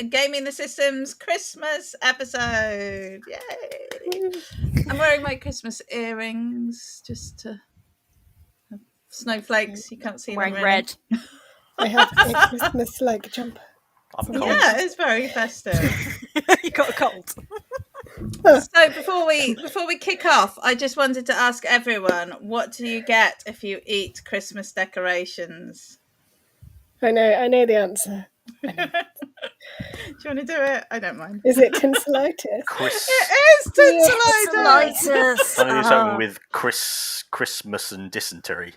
Gaming the System's Christmas episode. Yay! I'm wearing my Christmas earrings just to have snowflakes. You can't see them. Wearing Really. red. I have a Christmas-like jumper. I'm cold. Yeah, it's very festive. You got a cold. So before we kick off, I just wanted to ask everyone, what do you get if you eat Christmas decorations? I know the answer. Do you want to do it? I don't mind. Is it tinselitis? It is tinselitis. Tinnitus. I do something with Christmas and dysentery.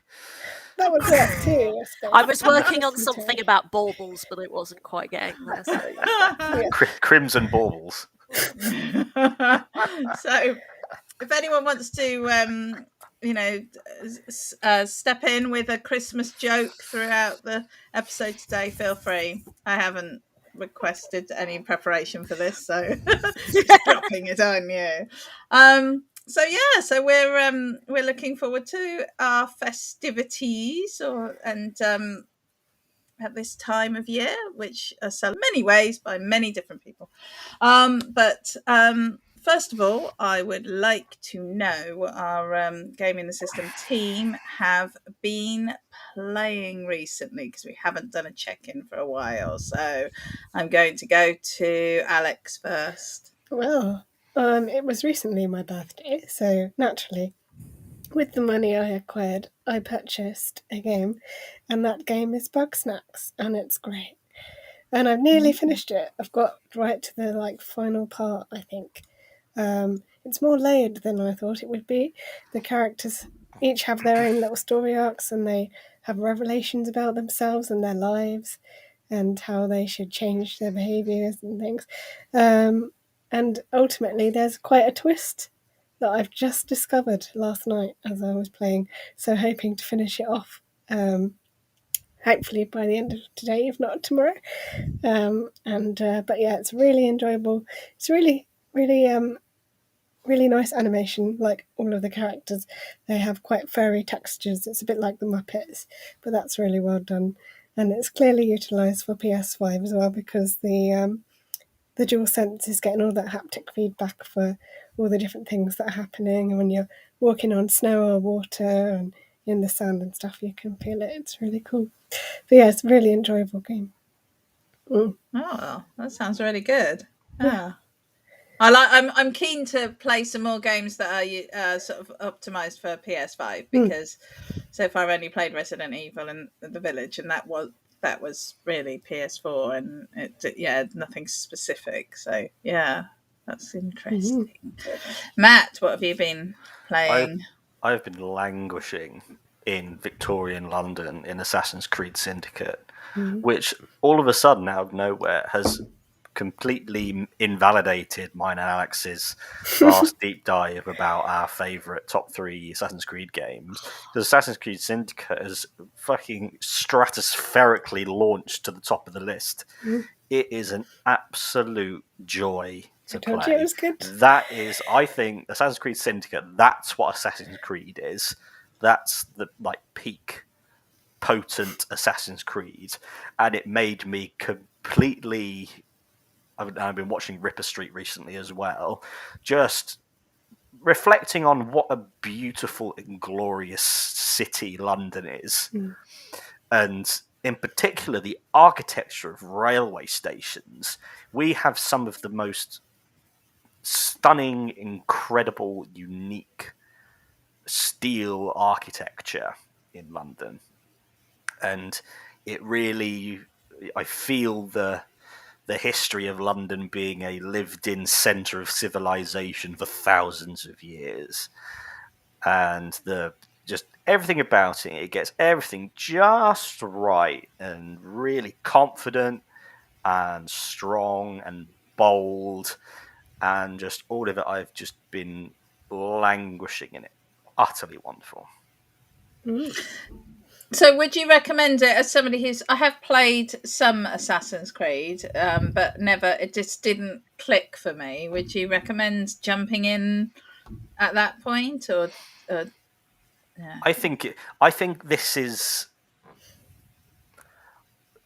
That would work too, I suppose. I was working on something about baubles, but it wasn't quite getting there. So. Crimson baubles. So, if anyone wants to, step in with a Christmas joke throughout the episode today, feel free. I haven't requested any preparation for this, so just dropping it on you. So we're looking forward to our festivities at this time of year, which are celebrated in many ways by many different people. But first of all, I would like to know what our Gaming the System team have been playing recently, because we haven't done a check-in for a while. So I'm going to go to Alex first. Well, it was recently my birthday, so naturally, with the money I acquired, I purchased a game, and that game is Bug Snacks, and it's great. And I've nearly finished it. I've got right to the final part, I think. It's more layered than I thought it would be. The characters each have their own little story arcs, and they have revelations about themselves and their lives, and how they should change their behaviours and things. And ultimately, there's quite a twist that I've just discovered last night as I was playing. So hoping to finish it off, hopefully by the end of today, if not tomorrow. But yeah, it's really enjoyable. It's really nice animation. Like all of the characters, they have quite furry textures. It's a bit like the Muppets, but that's really well done. And it's clearly utilised for PS5 as well, because the DualSense is getting all that haptic feedback for all the different things that are happening. And when you're walking on snow or water and in the sand and stuff, you can feel it. It's really cool. But yeah, it's a really enjoyable game. Oh, that sounds really good. Yeah. I'm keen to play some more games that are sort of optimized for PS5, because so far I've only played Resident Evil and The Village, and that was really PS4, and nothing specific. So yeah, that's interesting. Matt, what have you been playing? I've been languishing in Victorian London in Assassin's Creed Syndicate, which all of a sudden, out of nowhere, has completely invalidated mine and Alex's last deep dive about our favourite top 3 Assassin's Creed games. Because Assassin's Creed Syndicate has fucking stratospherically launched to the top of the list. It is an absolute joy to play. I told you it was good. That is, I think, Assassin's Creed Syndicate, that's what Assassin's Creed is. That's the peak potent Assassin's Creed, and it made me completely... I've been watching Ripper Street recently as well, just reflecting on what a beautiful and glorious city London is. And in particular, the architecture of railway stations. We have some of the most stunning, incredible, unique steel architecture in London. And it really, I feel the history of London being a lived-in centre of civilization for thousands of years. And just everything about it, it gets everything just right, and really confident and strong and bold, and just all of it. I've just been languishing in it. Utterly wonderful. So would you recommend it as somebody who's... I have played some Assassin's Creed, but it just didn't click for me. Would you recommend jumping in at that point, or yeah? I think this is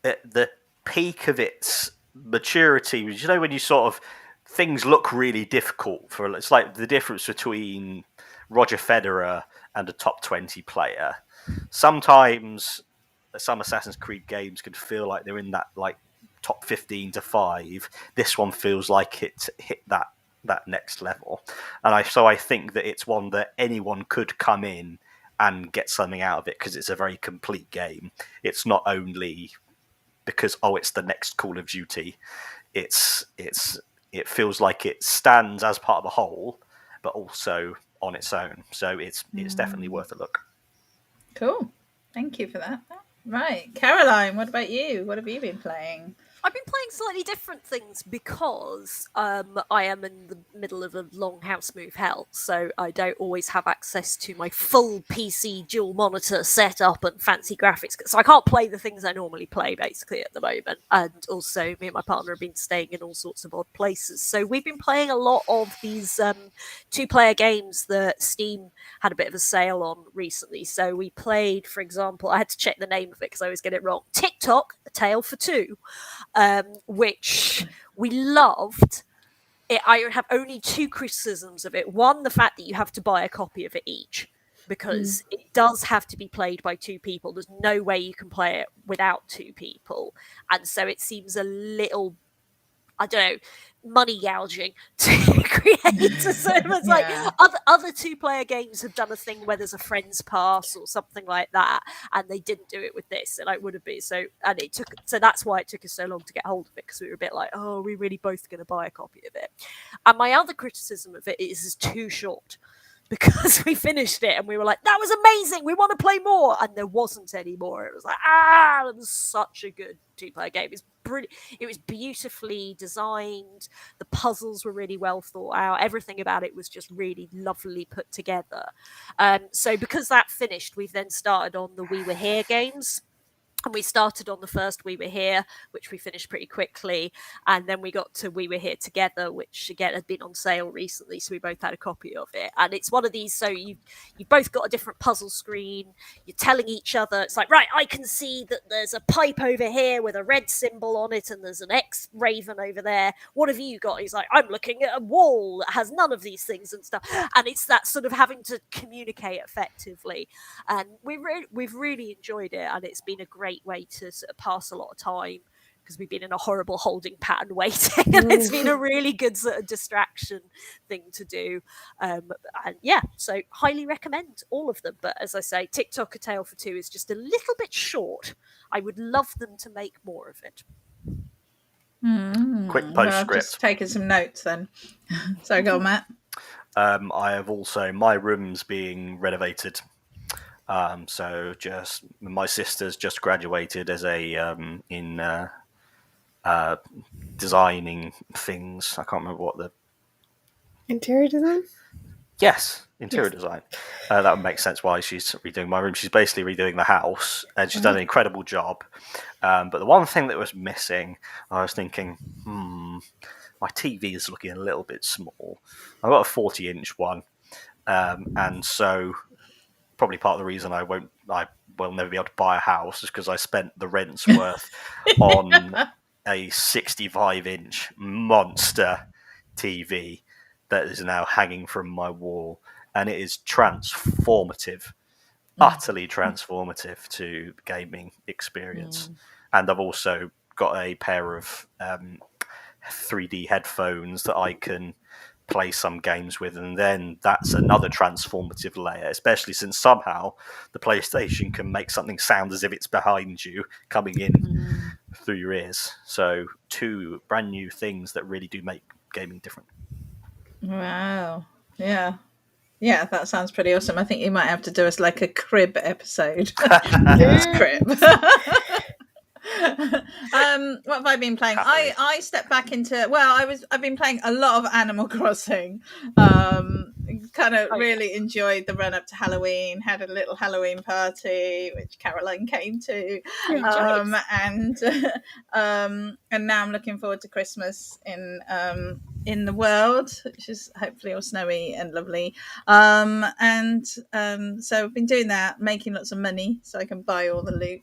the peak of its maturity. You know, when you sort of things look really difficult for. It's like the difference between Roger Federer and a top 20 player. Sometimes some Assassin's Creed games can feel like they're in that like top 15 to 5. This one feels like it hit that next level, and I think that it's one that anyone could come in and get something out of it, because it's a very complete game. It's not only because it's the next Call of Duty. It feels like it stands as part of a whole, but also on its own. So it's definitely worth a look. Cool. Thank you for that. Right. Caroline, what about you? What have you been playing? I've been playing slightly different things because I am in the middle of a long house move hell, so I don't always have access to my full PC dual monitor setup and fancy graphics, so I can't play the things I normally play basically at the moment. And also, me and my partner have been staying in all sorts of odd places, so we've been playing a lot of these two-player games that Steam had a bit of a sale on recently. So we played, for example, I had to check the name of it because I always get it wrong, TikTok, A Tale for Two. Which we loved. I have only two criticisms of it. One, the fact that you have to buy a copy of it each, because it does have to be played by two people. There's no way you can play it without two people. And so it seems a little, I don't know, money gouging to create a service. Like other two-player games have done a thing where there's a friend's pass or something like that, and they didn't do it with this, and it would have been so. And it took, so that's why it took us so long to get hold of it, because we were a bit like, oh, are we really both going to buy a copy of it? And my other criticism of it is it's too short. Because we finished it and we were like, that was amazing, we want to play more, and there wasn't any more. It was like, it was such a good two-player game. It's brilliant. It was beautifully designed. The puzzles were really well thought out. Everything about it was just really lovely put together. So because that finished, we've then started on the We Were Here games. And we started on the first We Were Here, which we finished pretty quickly. And then we got to We Were Here Together, which again had been on sale recently. So we both had a copy of it. And it's one of these, so you both got a different puzzle screen. You're telling each other, it's like, right, I can see that there's a pipe over here with a red symbol on it, and there's an X raven over there. What have you got? He's like, I'm looking at a wall that has none of these things and stuff. And it's that sort of having to communicate effectively. And we've really enjoyed it. And it's been a great way to sort of pass a lot of time, because we've been in a horrible holding pattern waiting, and it's been a really good sort of distraction thing to do. And yeah, so highly recommend all of them. But as I say, TikTok A Tale for Two is just a little bit short. I would love them to make more of it. Quick postscript. Well, I've just taken some notes then. So go on, Matt. I have also, my room's being renovated. So just my sister's just graduated as in designing things. I can't remember what the Interior design. Yes, interior design. That would make sense why she's redoing my room. She's basically redoing the house, and she's done an incredible job. But the one thing that was missing, I was thinking, my TV is looking a little bit small. I've got a 40-inch one, and so probably part of the reason I will never be able to buy a house is because I spent the rent's worth on a 65-inch monster TV that is now hanging from my wall, and it is transformative, utterly transformative to the gaming experience. And I've also got a pair of 3D headphones that I can play some games with, and then that's another transformative layer, especially since somehow the PlayStation can make something sound as if it's behind you, coming in through your ears. So two brand new things that really do make gaming different. Wow. Yeah, that sounds pretty awesome. I think you might have to do us like a crib episode. Crib. What have I been playing? I stepped back into, I've been playing a lot of Animal Crossing. Kind of really enjoyed the run up to Halloween, had a little Halloween party which Caroline came to, and now I'm looking forward to Christmas in the world, which is hopefully all snowy and lovely. So I've been doing that, making lots of money so I can buy all the loot.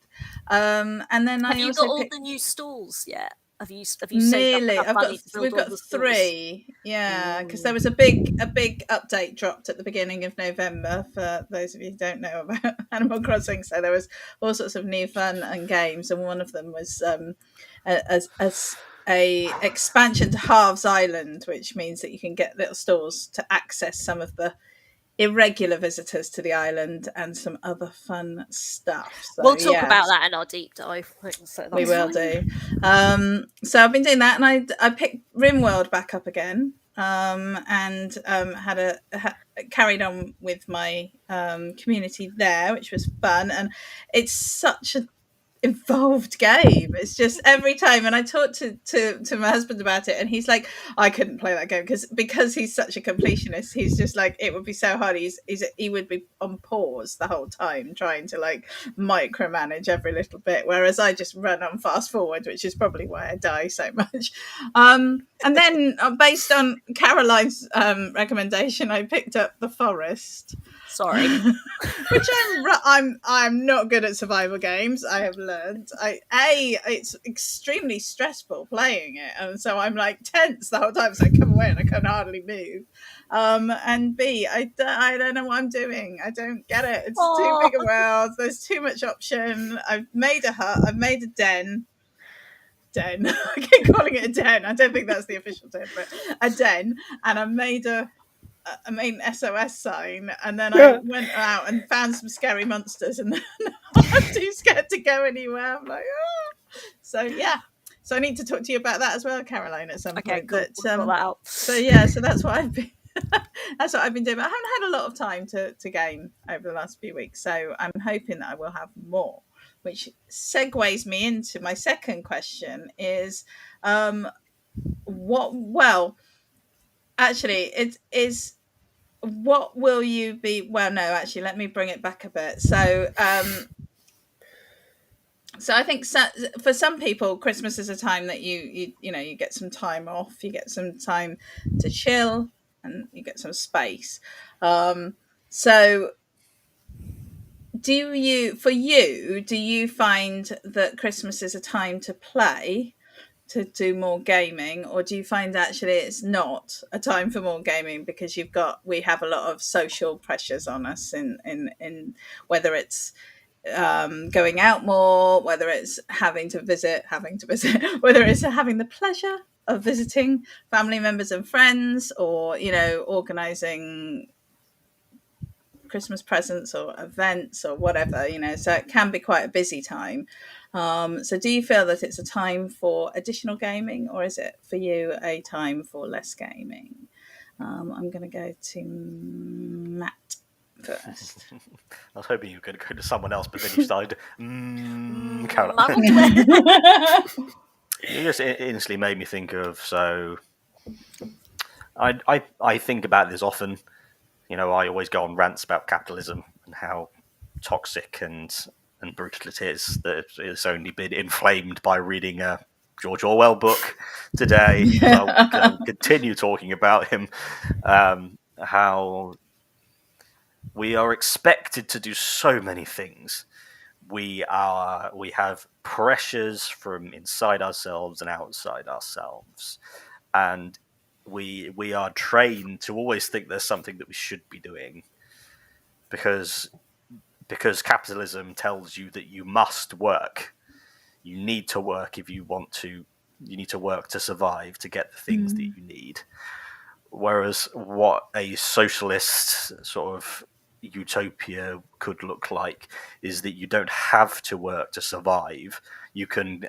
And then have you got all the new stalls yet? Have you saved up Nearly. enough money to build We've all got the stores? 3. Yeah, because there was a big update dropped at the beginning of November for those of you who don't know about Animal Crossing. So there was all sorts of new fun and games, and one of them was as a expansion to Halves Island, which means that you can get little stores to access some of the irregular visitors to the island and some other fun stuff. So, we'll talk about that in our deep dive. So we will do. So I've been doing that, and I picked RimWorld back up again, and carried on with my community there, which was fun. And it's such a involved game. It's just every time, and I talked to my husband about it, and he's like, I couldn't play that game because he's such a completionist. He's just like, it would be so hard. He would be on pause the whole time trying to like micromanage every little bit, whereas I just run on fast forward, which is probably why I die so much. And then based on Caroline's recommendation, I picked up The Forest. Sorry. Which I'm not good at survival games. I have learned. It's extremely stressful playing it, and so I'm like tense the whole time. So I come away and I can hardly move. And B, I don't know what I'm doing. I don't get it. It's too big a world. There's too much option. I've made a hut. I've made a den. I keep calling it a den. I don't think that's the official term, but a den. And I made an SOS sign, and then I went out and found some scary monsters, and then I'm too scared to go anywhere. I'm like, oh. So I need to talk to you about that as well, Caroline, at some point. Cool. But, we'll that out. So that's what I've been that's what I've been doing. But I haven't had a lot of time to game over the last few weeks, so I'm hoping that I will have more, which segues me into my second question is what will you be? Well, no, actually, let me bring it back a bit. So I think for some people, Christmas is a time that you get some time off, you get some time to chill, and you get some space. So do you find that Christmas is a time to play, to do more gaming, or do you find actually it's not a time for more gaming because we have a lot of social pressures on us in whether it's going out more, whether it's having to visit, whether it's having the pleasure of visiting family members and friends, or organizing Christmas presents or events or whatever, so it can be quite a busy time. So do you feel that it's a time for additional gaming, or is it for you a time for less gaming? I'm going to go to Matt first. I was hoping you were going to go to someone else, but then you started Caroline. You just instantly made me think of, so I think about this often. I always go on rants about capitalism and how toxic and brutal it is, that it's only been inflamed by reading a George Orwell book today. I'll continue talking about him, how we are expected to do so many things. We have pressures from inside ourselves and outside ourselves, and we are trained to always think there's something that we should be doing, because capitalism tells you that you must work. You need to work if you want to. You need to work to survive, to get the things that you need. Whereas what a socialist sort of utopia could look like is that you don't have to work to survive. You can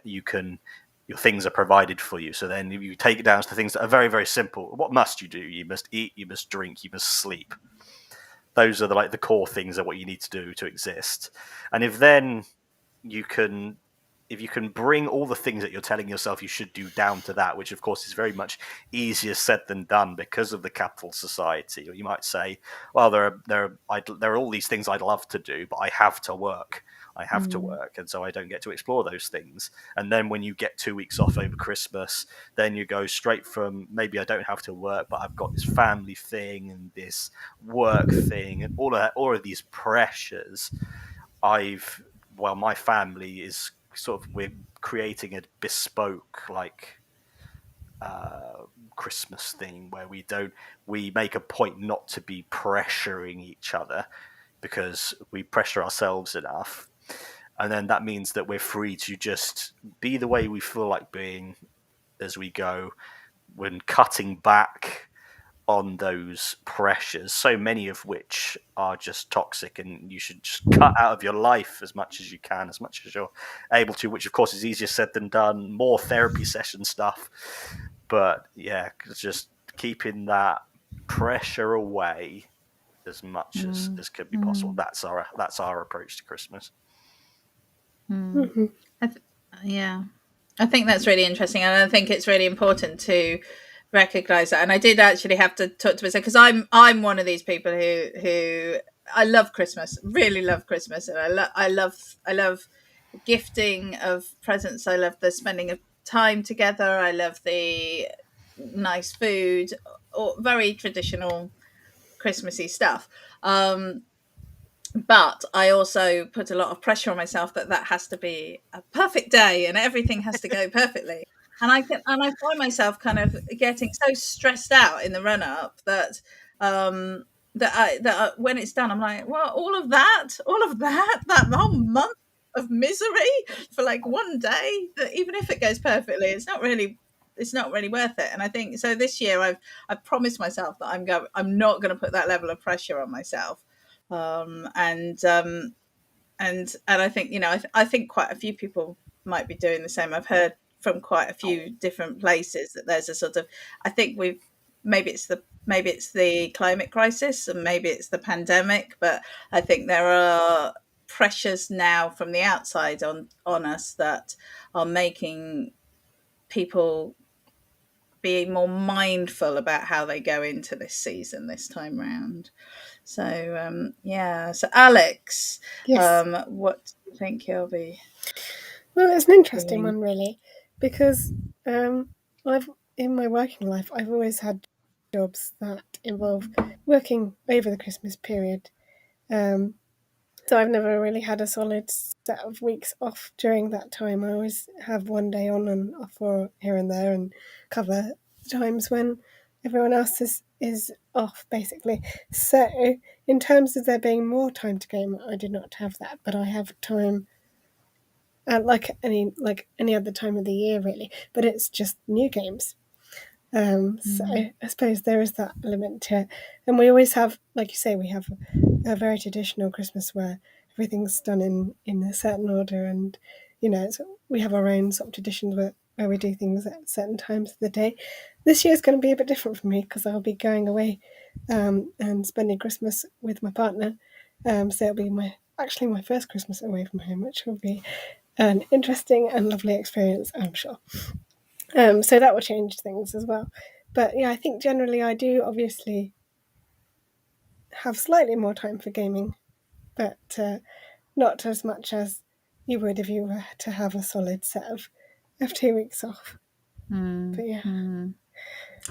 your things are provided for you. So then if you take it down to things that are very, very simple, what must you do? You must eat, you must drink, you must sleep. Those are the core things of what you need to do to exist. And if you can bring all the things that you're telling yourself you should do down to that, which of course is very much easier said than done because of the capital society, or you might say, well, there are all these things I'd love to do, but I have to work. To work, and so I don't get to explore those things. And then when you get 2 weeks off over Christmas, then you go straight from maybe I don't have to work, but I've got this family thing and this work thing and all of these pressures. My family is we're creating a bespoke Christmas thing where we make a point not to be pressuring each other because we pressure ourselves enough, and then that means that we're free to just be the way we feel like being as we go, when cutting back on those pressures, so many of which are just toxic, and you should just cut out of your life as much as you can, as much as you're able to, which of course is easier said than done, more therapy session stuff. But yeah, just keeping that pressure away as much as could be possible. That's our approach to Christmas. Yeah, I think that's really interesting, and I think it's really important to recognize that. And I did actually have to talk to myself, because I'm one of these people who I love Christmas, really love Christmas, and I love gifting of presents. I love the spending of time together. I love the nice food, or very traditional Christmassy stuff. But I also put a lot of pressure on myself that has to be a perfect day and everything has to go perfectly. And I find myself kind of getting so stressed out in the run up that when it's done, I'm like, well, all of that that whole month of misery for like one day, that even if it goes perfectly, it's not really worth it. And I think so this year I've promised myself that I'm not going to put that level of pressure on myself. And I think, I think quite a few people might be doing the same. I've heard from quite a few different places that there's a sort of, I think maybe it's the climate crisis and maybe it's the pandemic, but I think there are pressures now from the outside on us that are making people be more mindful about how they go into this season this time round. So so Alex, Yes. what do you think you'll be? Well, it's an interesting one, really, because in my working life, I've always had jobs that involve working over the Christmas period. So I've never really had a solid set of weeks off during that time. I always have one day on and off or here and there, and cover times when everyone else is off, basically. So in terms of there being more time to game, I do not have that, but I have time like any other time of the year, really. But it's just new games. So I suppose there is that element to it. And we always have, like you say, we have a very traditional Christmas where everything's done in a certain order, and we have our own sort of traditions where we do things at certain times of the day. This year's going to be a bit different for me because I'll be going away and spending Christmas with my partner. So it'll be my first Christmas away from home, which will be an interesting and lovely experience, I'm sure. So that will change things as well. But yeah, I think generally I do obviously have slightly more time for gaming, but not as much as you would if you were to have a solid set of 2 weeks off. But yeah.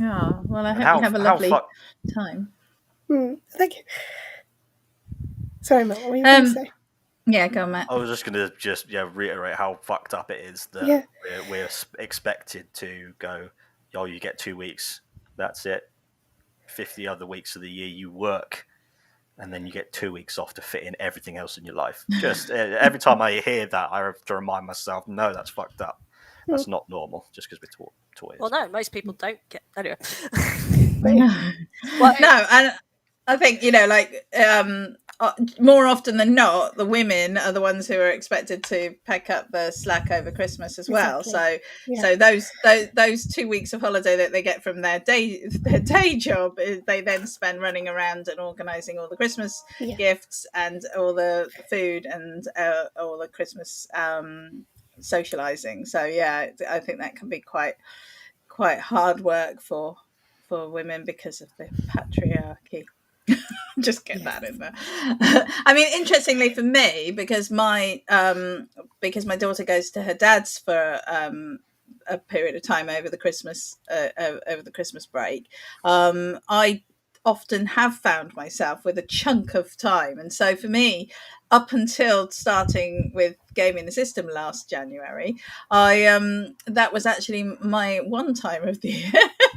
Oh, well, I hope you have a lovely time. Thank you. Sorry, Matt, what were you going to say? Yeah, go on, Matt. I was just going to reiterate how fucked up it is that we're expected to go, you get 2 weeks, that's it. 50 other weeks of the year you work, and then you get 2 weeks off to fit in everything else in your life. Just every time I hear that, I have to remind myself, no, that's fucked up. That's not normal, just because we're taught. Well, no, most people don't get... Anyway. Well, no, and I think, more often than not, the women are the ones who are expected to pick up the slack over Christmas as well. Exactly. So those 2 weeks of holiday that they get from their day job, they then spend running around and organising all the Christmas gifts and all the food and all the Christmas socialising. So yeah, I think that can be quite hard work for women because of the patriarchy. Just get that in there. I mean, interestingly for me, because my daughter goes to her dad's for a period of time over the Christmas break, often have found myself with a chunk of time. And so for me, up until starting with Gaming the System last January, that was actually my one time of the year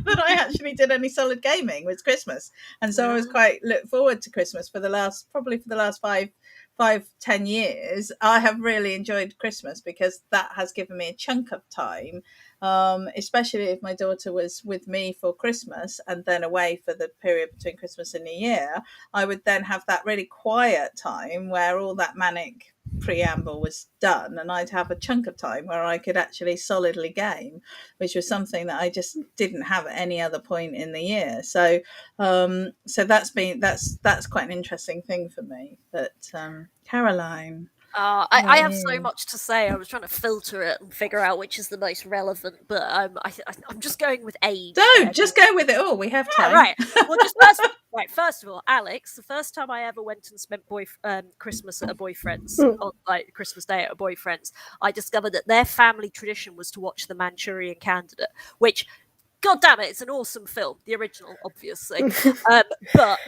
that I actually did any solid gaming, was Christmas. And so I was quite look forward to Christmas for the last 5-10 years. I have really enjoyed Christmas because that has given me a chunk of time, especially if my daughter was with me for Christmas and then away for the period between Christmas and New Year. I would then have that really quiet time where all that manic preamble was done, and I'd have a chunk of time where I could actually solidly game, which was something that I just didn't have at any other point in the year. So that's quite an interesting thing for me. But Caroline, I have so much to say. I was trying to filter it and figure out which is the most relevant, but I'm just going with age. Just go with it all. We have time. Right. Well, first of all, Alex, the first time I ever went and spent Christmas at a boyfriend's, on like Christmas Day at a boyfriend's, I discovered that their family tradition was to watch The Manchurian Candidate, which, God damn it, it's an awesome film, the original, obviously, but not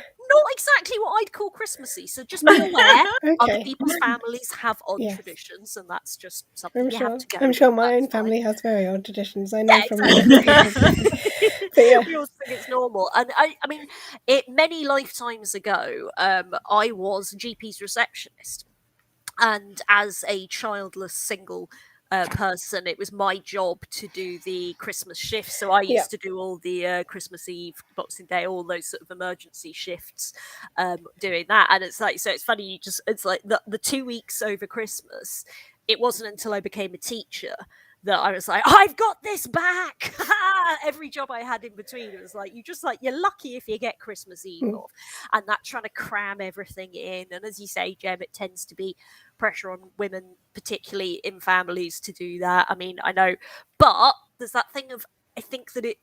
exactly what I'd call Christmassy. So just be aware, other people's families have odd traditions, and that's just something you have to go. I'm sure my own family has very odd traditions. I know from we all think it's normal. And I mean, many lifetimes ago, I was a GP's receptionist, and as a childless single person, it was my job to do the Christmas shift. So I used to do all the Christmas Eve, Boxing Day, all those sort of emergency shifts, doing that. And it's like, so it's funny, it's like the 2 weeks over Christmas, it wasn't until I became a teacher that I was like, I've got this back. Every job I had in between, it was like, you're lucky if you get Christmas Eve off. And that trying to cram everything in. And as you say, Jem, it tends to be pressure on women, particularly in families, to do that. I mean, I know, but there's that thing of, I think that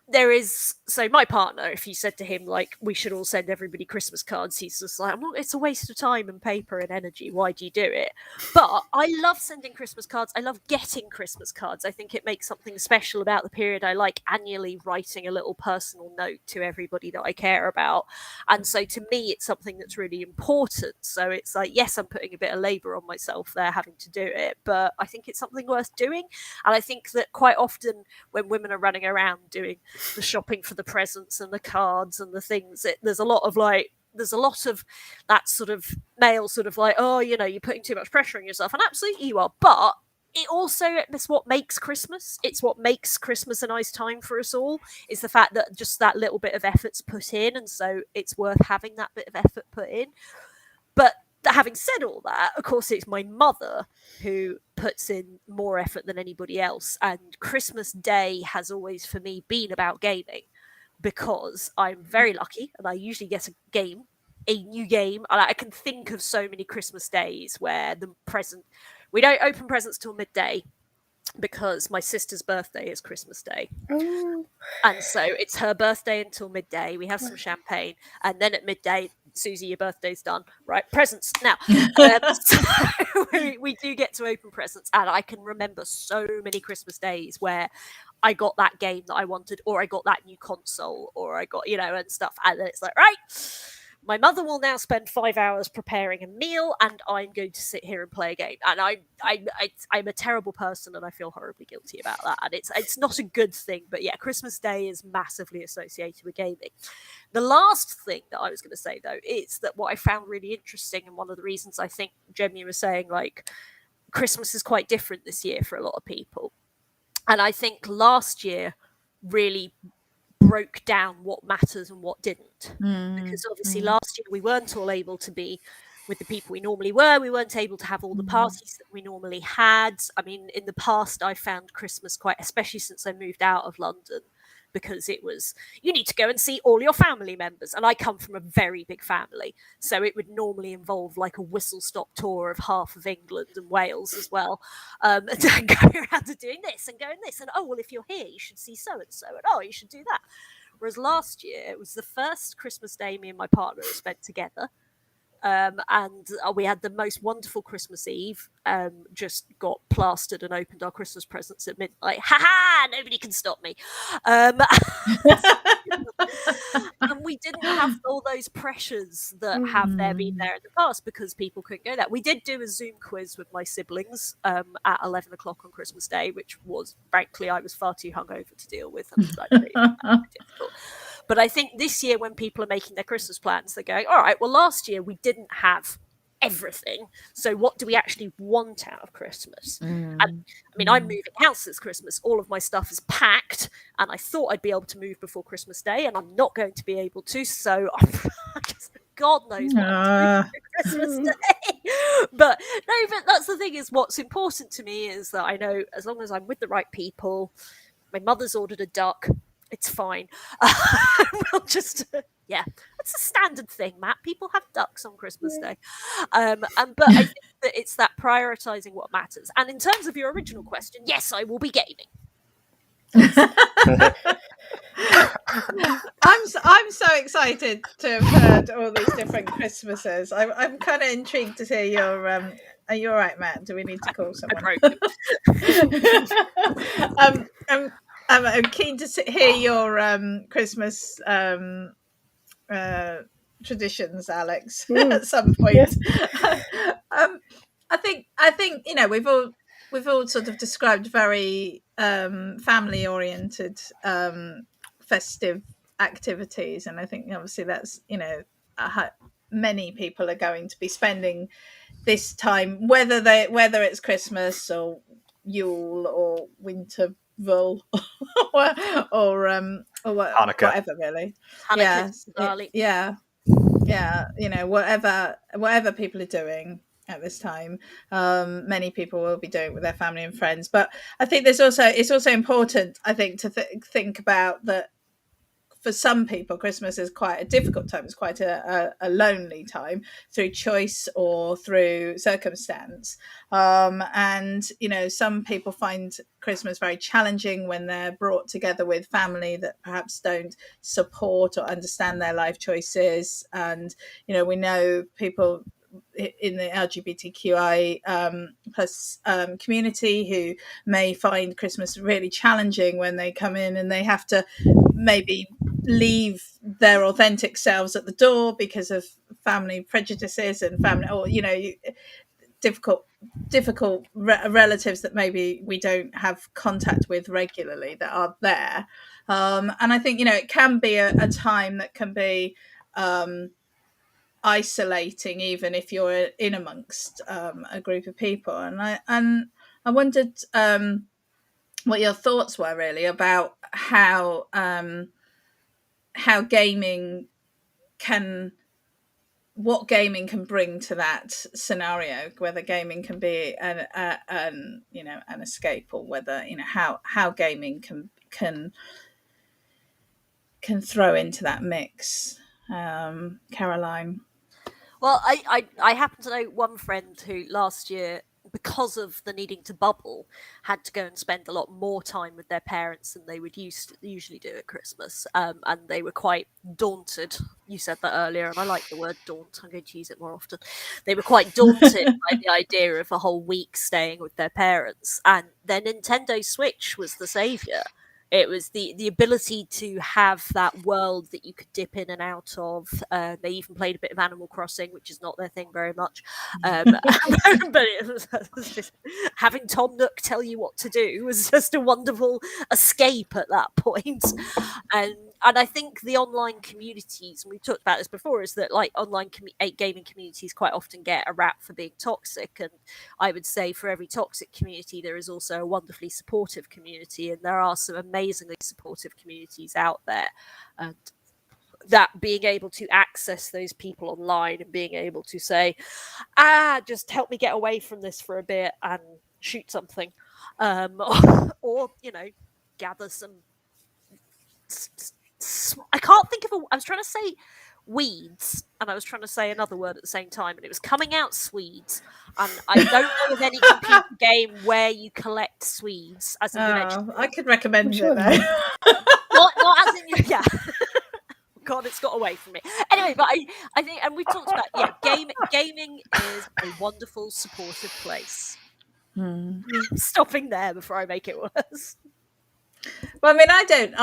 there is, so my partner, if you said to him, like, we should all send everybody Christmas cards, he's just like, it's a waste of time and paper and energy. Why do you do it? But I love sending Christmas cards. I love getting Christmas cards. I think it makes something special about the period. I like annually writing a little personal note to everybody that I care about. And so to me, it's something that's really important. So it's like, yes, I'm putting a bit of labor on myself there having to do it, but I think it's something worth doing. And I think that quite often when women are running around doing the shopping for the presents and the cards and the things, there's a lot of that sort of male sort of like, oh, you're putting too much pressure on yourself, and absolutely you are, but it's what makes Christmas. It's what makes Christmas a nice time for us all, is the fact that just that little bit of effort's put in, and so it's worth having that bit of effort put in. But having said all that, of course, it's my mother who puts in more effort than anybody else. And Christmas Day has always, for me, been about gaming, because I'm very lucky and I usually get a new game. And I can think of so many Christmas days where we don't open presents till midday, because my sister's birthday is Christmas Day. And so it's her birthday until midday. We have some champagne, and then at midday, Susie, your birthday's done. Right, presents now. So we do get to open presents, and I can remember so many Christmas days where I got that game that I wanted, or I got that new console, or I got, and stuff. And then it's like, right, my mother will now spend 5 hours preparing a meal, and I'm going to sit here and play a game. And I'm a terrible person, and I feel horribly guilty about that. And it's not a good thing. But yeah, Christmas Day is massively associated with gaming. The last thing that I was going to say, though, is that what I found really interesting, and one of the reasons I think Jamie was saying, like, Christmas is quite different this year for a lot of people. And I think last year really broke down what matters and what didn't. Because obviously last year we weren't all able to be with the people we normally were. We weren't able to have all the parties that we normally had. I mean, in the past, I found Christmas quite, especially since I moved out of London, because it was, you need to go and see all your family members. And I come from a very big family. So it would normally involve like a whistle-stop tour of half of England and Wales as well. And going around and doing this and going this. And, oh, well, if you're here, you should see so-and-so. And, oh, you should do that. Whereas last year, it was the first Christmas Day me and my partner spent together. and we had the most wonderful Christmas Eve. Just got plastered and opened our Christmas presents at midnight. Ha ha! Nobody can stop me. And we didn't have all those pressures that have there been there in the past because people couldn't go there. We did do a Zoom quiz with my siblings at 11 o'clock on Christmas Day, which was, frankly, I was far too hungover to deal with. And difficult. But I think this year, when people are making their Christmas plans, they're going, all right, well, last year we didn't have everything. So what do we actually want out of Christmas? And I mean, I'm moving house this Christmas. All of my stuff is packed, and I thought I'd be able to move before Christmas Day, and I'm not going to be able to. So God knows what I'm doing for Christmas Day. But that's the thing, is what's important to me is that I know as long as I'm with the right people, my mother's ordered a duck, it's fine. We'll just, yeah, that's a standard thing, Matt. People have ducks on Christmas Day. But I think that it's that prioritizing what matters. And in terms of your original question, yes, I will be gaming. I'm so excited to have heard all these different Christmases. I'm kind of intrigued to hear your. Are you all right, Matt? Do we need to call someone? I'm keen to hear your Christmas traditions, Alex, at some point. Yes. I think we've all sort of described very family oriented festive activities, and I think obviously that's many people are going to be spending this time, whether it's Christmas or Yule or Winterval or whatever, really. Yeah, whatever people are doing at this time, many people will be doing it with their family and friends. But I think it's also important, I think, to think about that. For some people, Christmas is quite a difficult time. It's quite a lonely time through choice or through circumstance. And, some people find Christmas very challenging when they're brought together with family that perhaps don't support or understand their life choices. And, we know people in the LGBTQI plus community who may find Christmas really challenging when they come in and they have to maybe leave their authentic selves at the door because of family prejudices and family, or difficult relatives that maybe we don't have contact with regularly that are there. And I think it can be a time that can be isolating, even if you're in amongst a group of people. And I wondered what your thoughts were really about how gaming what gaming can bring to that scenario, whether gaming can be an escape, or whether how gaming can throw into that mix. Caroline. Well, I happen to know one friend who last year, because of the needing to bubble, had to go and spend a lot more time with their parents than they would usually do at Christmas. And they were quite daunted. You said that earlier, and I like the word daunt. I'm going to use it more often. They were quite daunted by the idea of a whole week staying with their parents. And their Nintendo Switch was the saviour. It was the ability to have that world that you could dip in and out of. They even played a bit of Animal Crossing, which is not their thing very much. But it was just, having Tom Nook tell you what to do was just a wonderful escape at that point. And I think the online communities, and we've talked about this before, is that like online gaming communities quite often get a rap for being toxic. And I would say for every toxic community, there is also a wonderfully supportive community. And there are some amazingly supportive communities out there. And that being able to access those people online and being able to say, just help me get away from this for a bit and shoot something. Or gather some... I can't think of I was trying to say weeds, and I was trying to say another word at the same time, and it was coming out Swedes. And I don't know of any computer game where you collect Swedes as in vegetables. I could recommend it though. Not as in yeah. God, that's got away from me. Anyway, but I think, and we've talked about, gaming is a wonderful, supportive place. I'm stopping there before I make it worse. Well, I mean, I don't,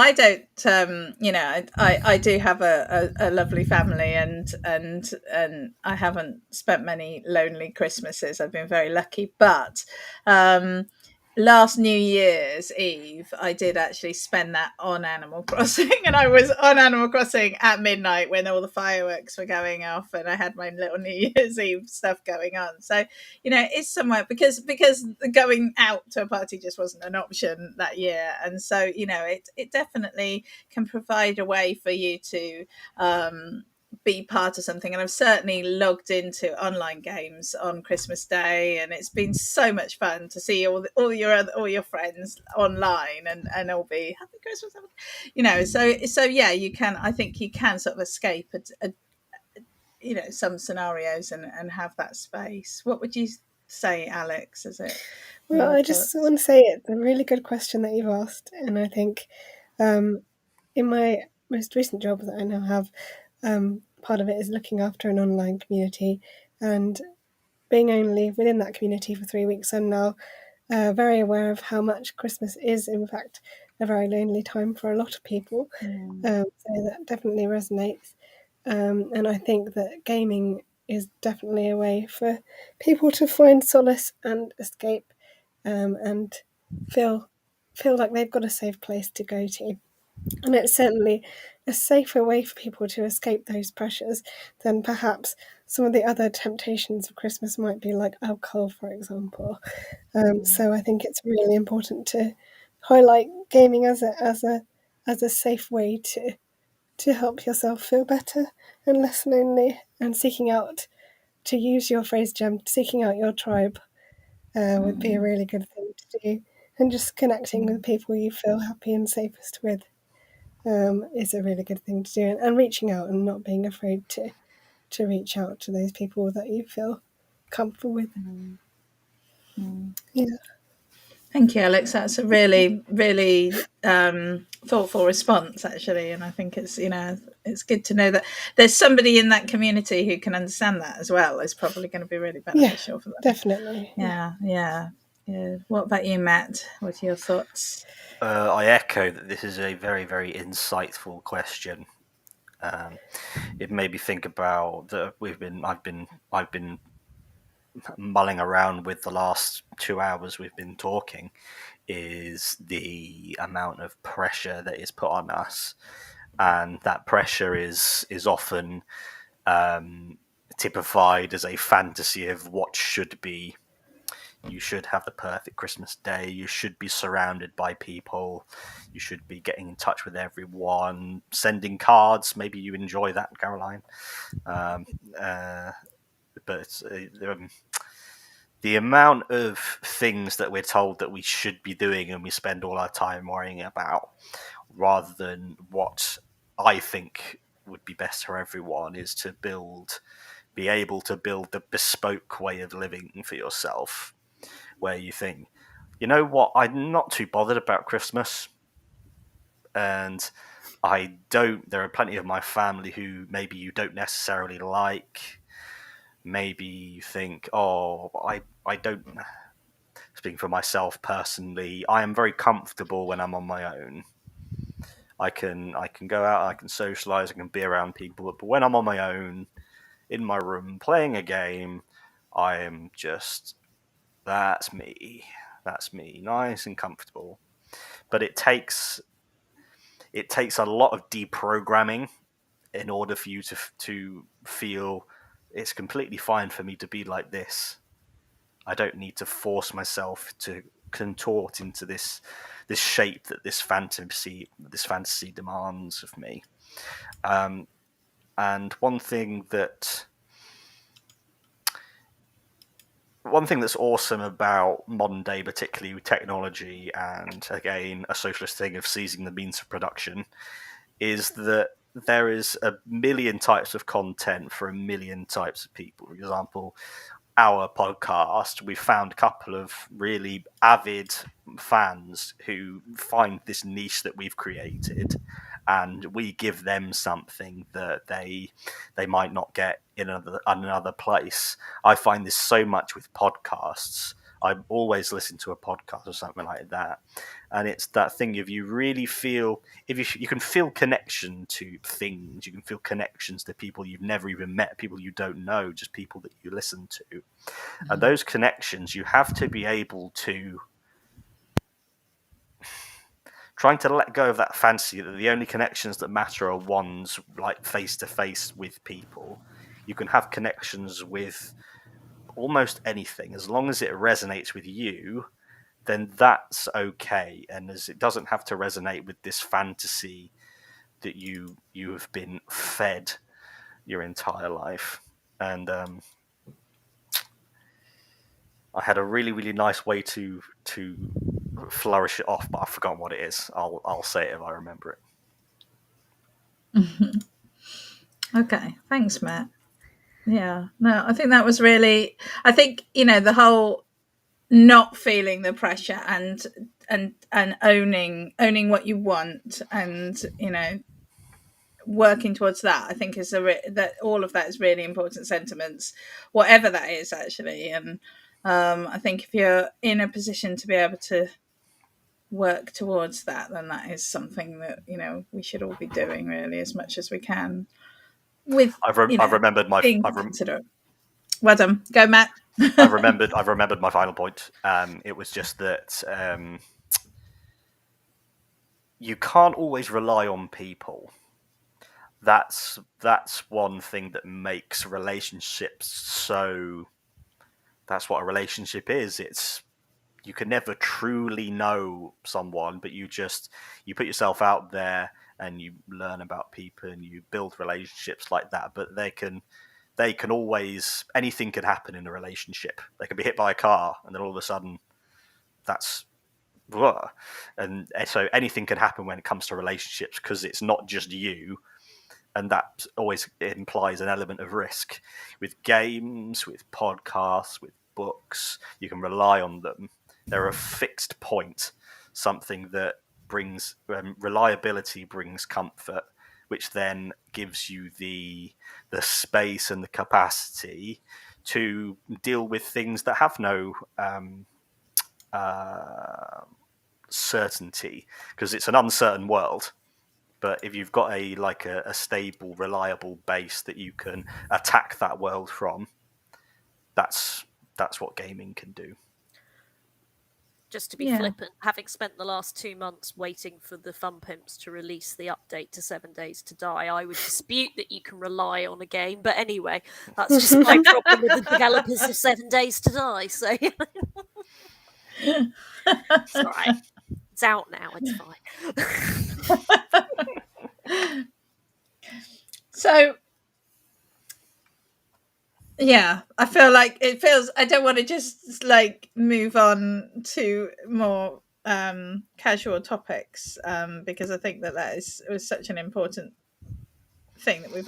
I do have a lovely family, and I haven't spent many lonely Christmases. I've been very lucky, but last New Year's Eve, I did actually spend that on Animal Crossing, and I was on Animal Crossing at midnight when all the fireworks were going off, and I had my little New Year's Eve stuff going on. So, it's somewhere because going out to a party just wasn't an option that year, and so it definitely can provide a way for you to be part of something. And I've certainly logged into online games on Christmas Day, and it's been so much fun to see all your friends online and all be happy Christmas, so yeah, I think you can sort of escape some scenarios and have that space. What would you say, Alex? Is it? Well, I just want to say it's a really good question that you've asked, and I think in my most recent job that I now have, part of it is looking after an online community, and being only within that community for 3 weeks, I'm now very aware of how much Christmas is, in fact, a very lonely time for a lot of people. So that definitely resonates. And I think that gaming is definitely a way for people to find solace and escape, and feel like they've got a safe place to go to. And it's certainly a safer way for people to escape those pressures than perhaps some of the other temptations of Christmas might be, like alcohol, for example. So I think it's really important to highlight gaming as a safe way to help yourself feel better and less lonely, and seeking out, to use your phrase, Jem, seeking out your tribe would be a really good thing to do. And just connecting with people you feel happy and safest with is a really good thing to do. And reaching out and not being afraid to reach out to those people that you feel comfortable with. Yeah. Thank you, Alex. That's a really, really thoughtful response, actually, and I think it's good to know that there's somebody in that community who can understand that as well. It's probably going to be really beneficial for them. Definitely. Yeah. What about you, Matt? What are your thoughts? I echo that this is a very, very insightful question. It made me think about that. I've been mulling around with the last 2 hours we've been talking, is the amount of pressure that is put on us, and that pressure is often typified as a fantasy of what should be. You should have the perfect Christmas day. You should be surrounded by people. You should be getting in touch with everyone, sending cards. Maybe you enjoy that, Caroline. But the amount of things that we're told that we should be doing and we spend all our time worrying about, rather than what I think would be best for everyone, is to be able to build the bespoke way of living for yourself, where you think, you know what, I'm not too bothered about Christmas, and there are plenty of my family who maybe you don't necessarily like. Maybe you think, I don't. Speaking for myself personally, I am very comfortable when I'm on my own. I can go out, I can socialise, I can be around people, but when I'm on my own, in my room, playing a game, I am just, that's me, nice and comfortable. But it takes a lot of deprogramming in order for you to feel it's completely fine for me to be like this. I don't need to force myself to contort into this shape that this fantasy demands of me. And one thing that's awesome about modern day, particularly with technology, and again a socialist thing of seizing the means of production, is that there is a million types of content for a million types of people. For example, our podcast, we found a couple of really avid fans who find this niche that we've created, and we give them something that they might not get in another place. I find this so much with podcasts. I always listen to a podcast or something like that, and it's that thing if you really feel, if you can feel connection to things, you can feel connections to people you've never even met, people you don't know, just people that you listen to, and those connections you have to be able to trying to let go of that fantasy that the only connections that matter are ones like face to face with people. You can have connections with almost anything as long as it resonates with you, then that's okay, and as it doesn't have to resonate with this fantasy that you have been fed your entire life. And I had a really, really nice way to flourish it off, but I've forgotten what it is. I'll say it if I remember it. Okay, thanks, Matt. Yeah, no, I think that was really, I think, the whole not feeling the pressure and owning what you want, and working towards that, I think is that all of that is really important sentiments, whatever that is actually. And I think if you're in a position to be able to work towards that, then that is something that we should all be doing really as much as we can. With I've remembered my well done, go Matt. I've remembered my final point. It was just that you can't always rely on people. That's one thing that makes relationships so. That's what a relationship is. It's you can never truly know someone, but you put yourself out there and you learn about people and you build relationships like that. But they can always, anything can happen in a relationship. They can be hit by a car and then all of a sudden that's, and so anything can happen when it comes to relationships because it's not just you. And that always implies an element of risk. With games, with podcasts, with books, you can rely on them. They're a fixed point, something that brings reliability, brings comfort, which then gives you the space and the capacity to deal with things that have no certainty, because it's an uncertain world. But if you've got a stable, reliable base that you can attack that world from, that's what gaming can do. Just to be flippant, having spent the last 2 months waiting for the Fun Pimps to release the update to 7 Days to Die, I would dispute that you can rely on a game. But anyway, that's just my problem with the developers of 7 Days to Die. So it's all right. It's out now. It's fine. So yeah, I feel like I don't want to just move on to more casual topics, because I think that it was such an important thing that we've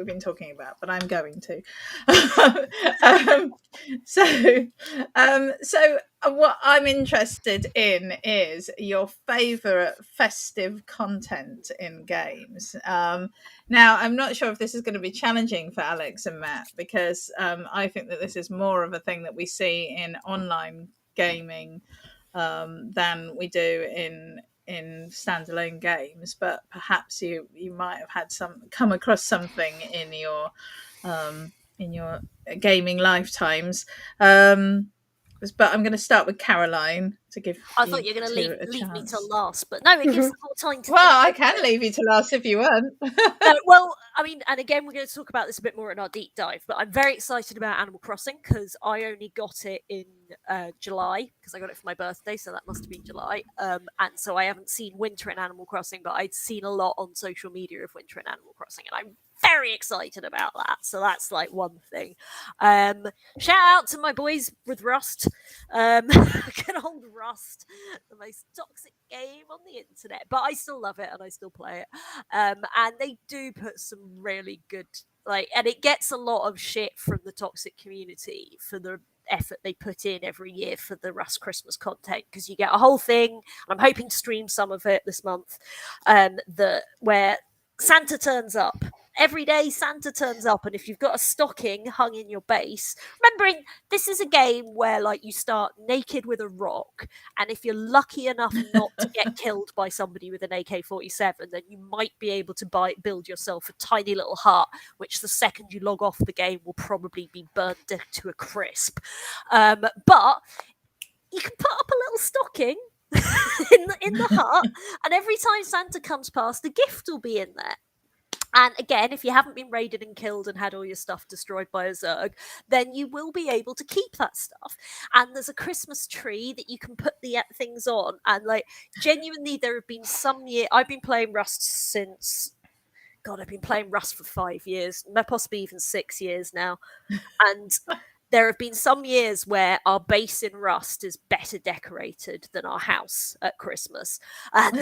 been talking about, but I'm going to. So what I'm interested in is your favorite festive content in games. Now, I'm not sure if this is going to be challenging for Alex and Matt, because I think that this is more of a thing that we see in online gaming than we do in standalone games. But perhaps you might have had come across something in your gaming lifetimes. But I'm going to start with Caroline to give. I thought you were going to leave me till last, but no, it gives more time to. Well, I can leave you to last if you want. Well, I mean, and again, we're going to talk about this a bit more in our deep dive, but I'm very excited about Animal Crossing because I only got it in July because I got it for my birthday, so that must have been July. And so I haven't seen winter in Animal Crossing, but I'd seen a lot on social media of winter in Animal Crossing, and I'm very excited about that. So that's one thing. Shout out to my boys with Rust. Good old Rust, the most toxic game on the internet, but I still love it and I still play it. And they do put some really good Like, and it gets a lot of shit from the toxic community for the effort they put in every year for the Rust Christmas content, because you get a whole thing, and I'm hoping to stream some of it this month, where Santa turns up. Every day Santa turns up, and if you've got a stocking hung in your base, remembering this is a game where like you start naked with a rock, and if you're lucky enough not to get killed by somebody with an AK-47, then you might be able to build yourself a tiny little hut, which the second you log off the game will probably be burned to a crisp. But you can put up a little stocking in the hut, and every time Santa comes past, a gift will be in there. And again, if you haven't been raided and killed and had all your stuff destroyed by a Zerg, then you will be able to keep that stuff. And there's a Christmas tree that you can put the things on. And like, genuinely, there have been some year I've been playing Rust since. God, I've been playing Rust for 5 years, possibly even 6 years now. And there have been some years where our base in Rust is better decorated than our house at Christmas. And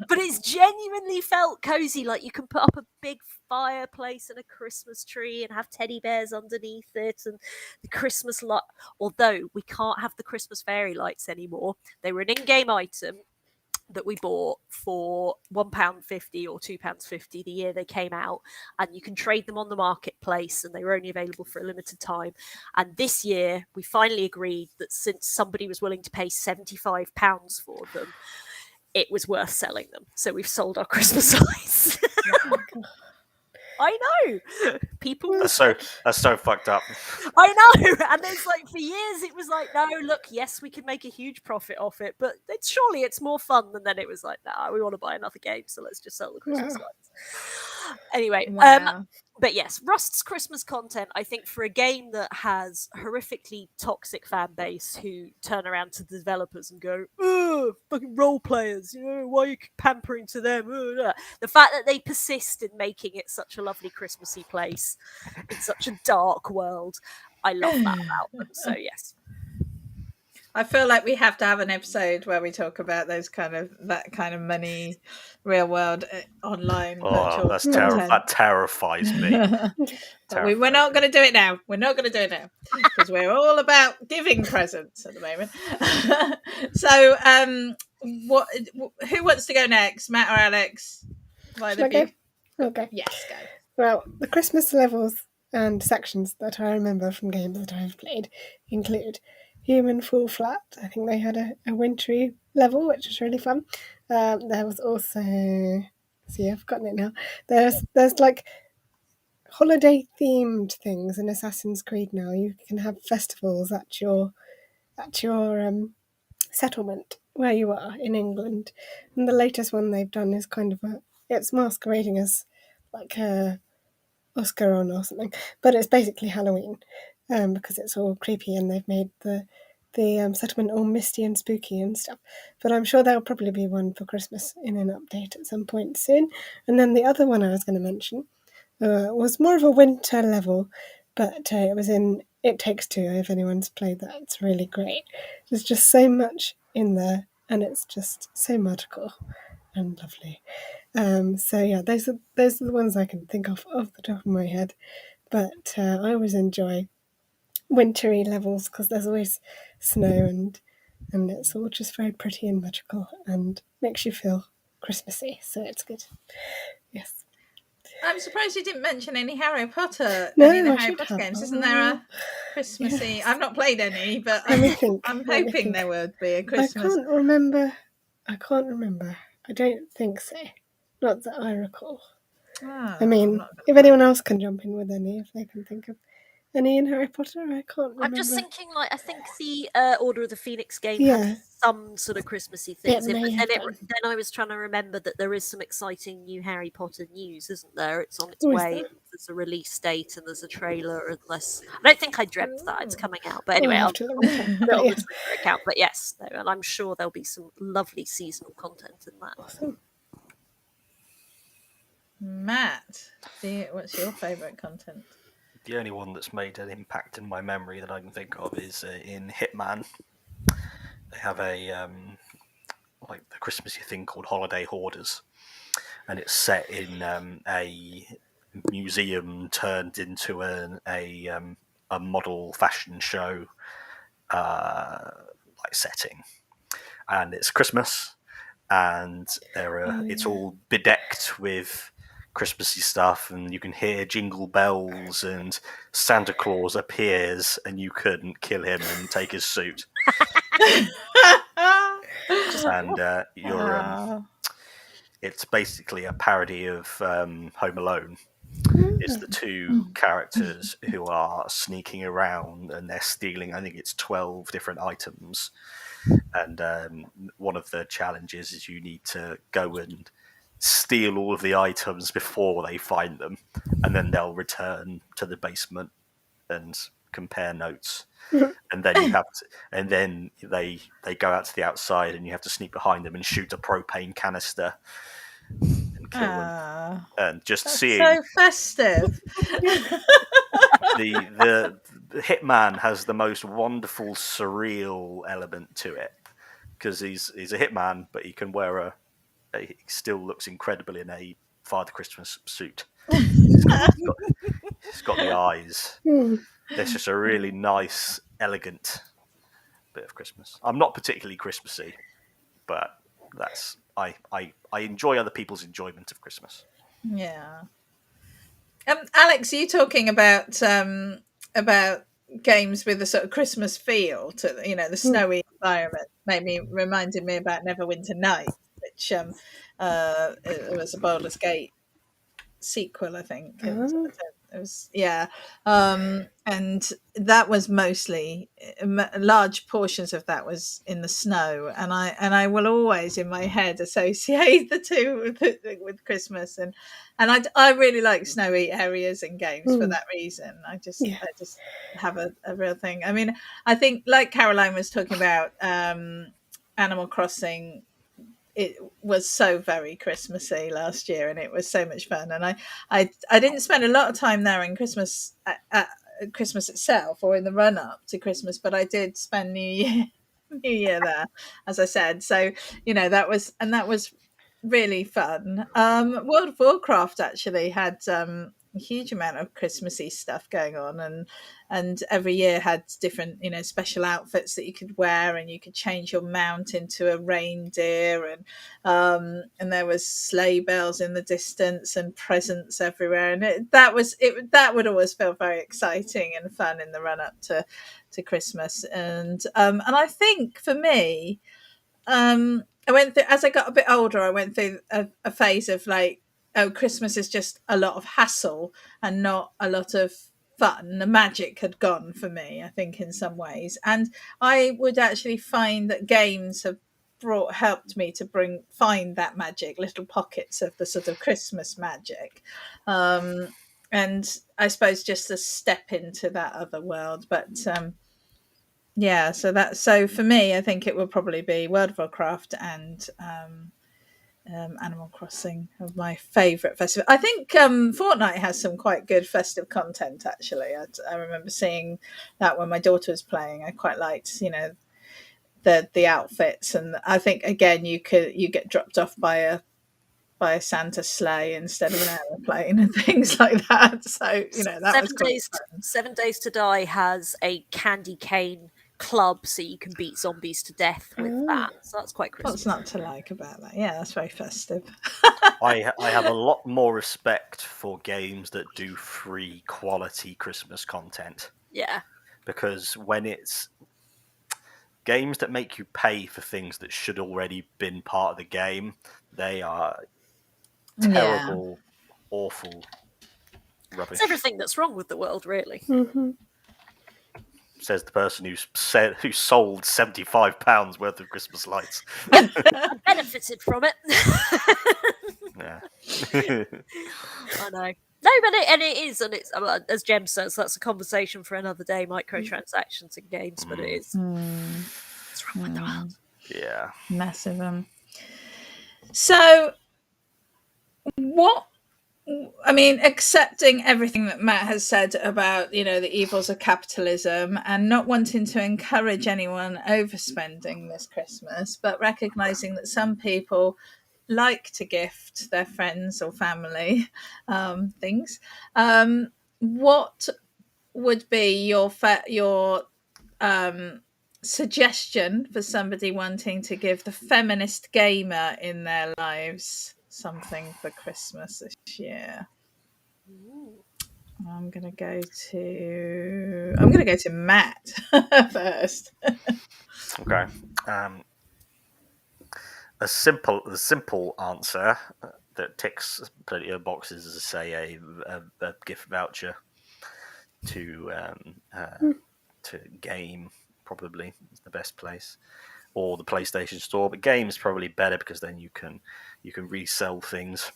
but it's genuinely felt cozy. Like, you can put up a big fireplace and a Christmas tree and have teddy bears underneath it, and the Christmas light. Although we can't have the Christmas fairy lights anymore. They were an in-game item that we bought for £1.50 or £2.50 the year they came out, and you can trade them on the marketplace, and they were only available for a limited time. And this year we finally agreed that since somebody was willing to pay £75 for them, it was worth selling them. So we've sold our Christmas lights. I know. People. That's so fucked up. I know. And there's like, for years it was like, no, look, yes, we can make a huge profit off it, but surely it's more fun. And then it was like, nah, we want to buy another game, so let's just sell the Christmas lights. Anyway, but yes, Rust's Christmas content, I think, for a game that has horrifically toxic fan base who turn around to the developers and go, oh, fucking role players, why are you pampering to them? The fact that they persist in making it such a lovely Christmassy place in such a dark world, I love that about them. So yes. I feel like we have to have an episode where we talk about that kind of money, real world, online virtual content. That terrifies me. We're not going to do it now. We're not going to do it now because we're all about giving presents at the moment. So, who wants to go next, Matt or Alex? Okay. Yes, go. Well, the Christmas levels and sections that I remember from games that I've played include Human Fall Flat. I think they had a wintry level, which was really fun. There was also, I've forgotten it now. There's like holiday themed things in Assassin's Creed now. You can have festivals at your settlement where you are in England. And the latest one they've done is kind of it's masquerading as like a Oscaron or something, but it's basically Halloween, because it's all creepy and they've made the settlement all misty and spooky and stuff. But I'm sure there'll probably be one for Christmas in an update at some point soon. And then the other one I was going to mention was more of a winter level, but it was in It Takes Two. If anyone's played that, it's really great. There's just so much in there, and it's just so magical and lovely. So yeah, those are the ones I can think of off the top of my head. But I always enjoy wintry levels because there's always snow and it's all just very pretty and magical and makes you feel Christmassy. So it's good. Yes. I'm surprised you didn't mention any Harry Potter. No, any of the I Harry should Potter have. games. Isn't there a Christmassy? Yes. I've not played any, but Let me think. I'm hoping there would be a Christmas. I can't remember. I don't think so. Not that I recall. Oh, I mean, if anyone else can jump in with any, if they can think of any in Harry Potter, I can't remember. I'm just thinking, like, I think the Order of the Phoenix game Yeah. had some sort of Christmassy things It in, may but have then, done. then I was trying to remember that there is some exciting new Harry Potter news, isn't there? It's on its Oh, is way. there? There's a release date and there's a trailer. Unless I don't think I dreamt that it's coming out, but anyway, I'll I'll have to put look it up. it But on yeah. the Twitter account. But yes, and I'm sure there'll be some lovely seasonal content in that. Awesome. Matt, what's your favourite content? The only one that's made an impact in my memory that I can think of is in Hitman. They have a like the Christmassy thing called Holiday Hoarders, and it's set in a museum turned into a model fashion show like setting, and it's Christmas, and it's all bedecked with Christmassy stuff, and you can hear jingle bells, and Santa Claus appears, and you couldn't kill him and take his suit. And it's basically a parody of Home Alone. It's the two characters who are sneaking around, and they're stealing, I think it's 12 different items. And one of the challenges is you need to go and steal all of the items before they find them, and then they'll return to the basement and compare notes. And then you have to, and then they go out to the outside, and you have to sneak behind them and shoot a propane canister and kill them. And just seeing so festive. the hitman has the most wonderful surreal element to it, because he's a hitman, but he can wear he still looks incredible in a Father Christmas suit. He's got the eyes. It's just a really nice, elegant bit of Christmas. I'm not particularly Christmassy, but I enjoy other people's enjoyment of Christmas. Yeah. Alex, are you talking about games with a sort of Christmas feel to, the snowy environment? Reminded me about Neverwinter Nights, which it was a Baldur's Gate sequel, I think. It was, yeah. And that was mostly large portions of that was in the snow, and I will always in my head associate the two with Christmas, and I really like snowy areas and games for that reason. I just have a real thing. I mean, I think, like Caroline was talking about, Animal Crossing, it was so very Christmassy last year, and it was so much fun. And I didn't spend a lot of time there in Christmas, at Christmas itself, or in the run up to Christmas, but I did spend New Year there, as I said. So that was really fun. World of Warcraft actually had a huge amount of Christmassy stuff going on, and every year had different special outfits that you could wear, and you could change your mount into a reindeer, and there was sleigh bells in the distance and presents everywhere, and that would always feel very exciting and fun in the run up to Christmas. And I think for me, I went through, as I got a bit older, I went through a phase of like, oh, Christmas is just a lot of hassle and not a lot of fun. The magic had gone for me, I think, in some ways. And I would actually find that games have helped me to find that magic, little pockets of the sort of Christmas magic. And I suppose just a step into that other world. But yeah, so for me, I think it will probably be World of Warcraft and Animal Crossing of my favourite festive. I think Fortnite has some quite good festive content, actually. I remember seeing that when my daughter was playing. I quite liked, the outfits, and I think again you get dropped off by a Santa sleigh instead of an aeroplane and things like that. So that was quite fun. 7 Days to Die has a candy cane club, so you can beat zombies to death with that. So that's quite Christmas. What's not to like about that? Yeah, that's very festive. I have a lot more respect for games that do free quality Christmas content. Yeah. Because when it's games that make you pay for things that should already been part of the game, they are terrible, awful rubbish. It's everything that's wrong with the world, really. Mm-hmm. Says the person who sold £75 worth of Christmas lights. I benefited from it. Yeah. I know. No, but it is, and it's, as Jem says, that's a conversation for another day. Microtransactions in games, but it is. What's wrong with the world? Yeah. Massive. So, accepting everything that Matt has said about, the evils of capitalism and not wanting to encourage anyone overspending this Christmas, but recognizing that some people like to gift their friends or family things, what would be your suggestion for somebody wanting to give the feminist gamer in their lives something for Christmas this year? I'm gonna go to Matt first. Okay. The simple answer that ticks plenty of boxes is, say, a gift voucher to Game, probably is the best place, or the PlayStation Store. But Game is probably better because then you can resell things.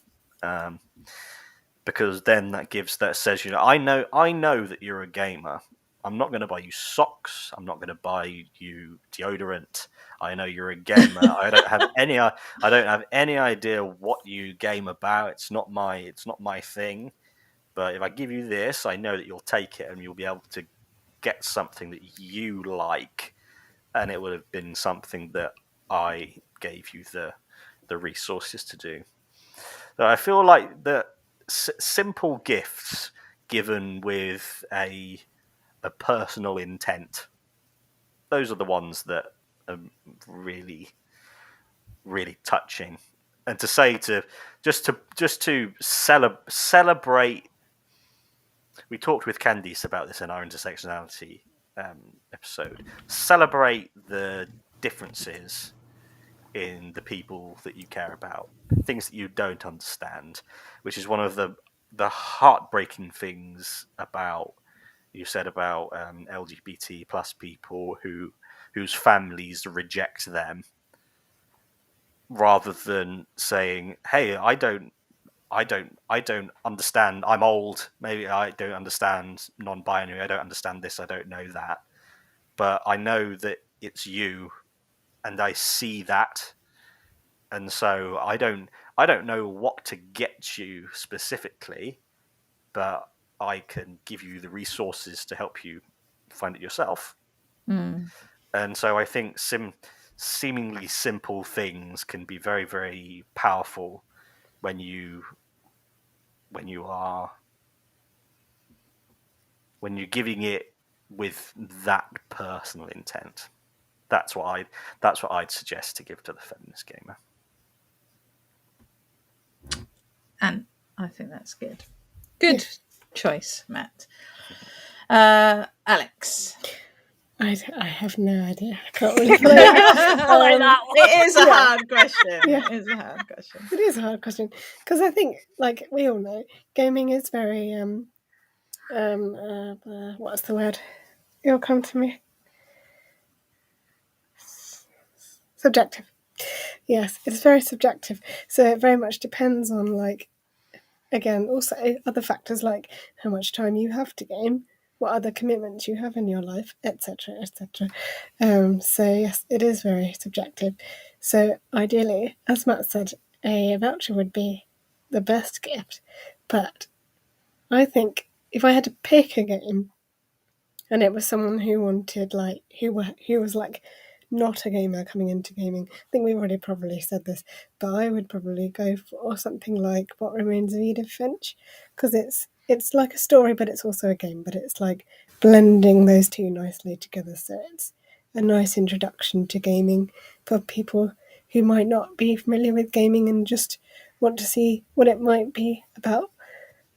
Because then that says, I know that you're a gamer. I'm not going to buy you socks. I'm not going to buy you deodorant. I know you're a gamer. I don't have any idea what you game about. It's not my thing. But if I give you this, I know that you'll take it and you'll be able to get something that you like, and it would have been something that I gave you the resources to do. So I feel like the simple gifts given with a personal intent, those are the ones that are really, really touching. And to say just to celebrate. We talked with Candice about this in our intersectionality episode. Celebrate the differences in the people that you care about, things that you don't understand, which is one of the heartbreaking things about you said about LGBT plus people whose families reject them, rather than saying, "Hey, I don't understand. I'm old. Maybe I don't understand non-binary. I don't understand this. I don't know that. But I know that it's you, and I see that, and so I don't know what to get you specifically, but I can give you the resources to help you find it yourself." And so I think seemingly simple things can be very, very powerful when you're giving it with that personal intent. That's what I'd suggest to give to the feminist gamer. And I think that's good. Good choice, Matt. Alex. I have no idea. I can't really follow that. It is a hard question. Yeah. It is a hard question. It is a hard question because I think, like we all know, gaming is very what's the word? It'll come to me. Subjective. Yes, it's very subjective. So it very much depends on, like, again, also other factors like how much time you have to game, what other commitments you have in your life, etc., etc. So yes, it is very subjective. So ideally, as Matt said, a voucher would be the best gift. But I think if I had to pick a game, and it was someone who wanted, like, who was like not a gamer coming into gaming, I think we've already probably said this, but I would probably go for something like What Remains of Edith Finch, because it's like a story, but it's also a game, but it's like blending those two nicely together. So it's a nice introduction to gaming for people who might not be familiar with gaming and just want to see what it might be about.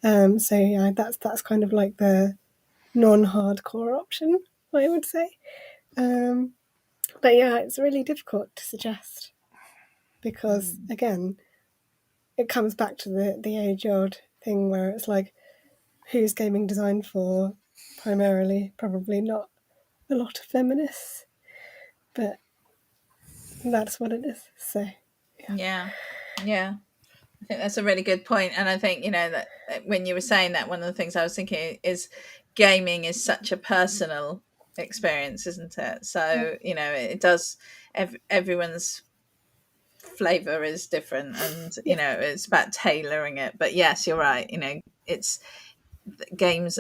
So yeah, that's kind of like the non-hardcore option, I would say. But yeah, it's really difficult to suggest because, again, it comes back to the age-old thing where it's like, who's gaming designed for? Primarily, probably not a lot of feminists, but that's what it is. So yeah. I think that's a really good point. And I think, that when you were saying that, one of the things I was thinking is gaming is such a personal experience, isn't it? So, it does, everyone's flavor is different, and, it's about tailoring it. But yes, you're right. It's games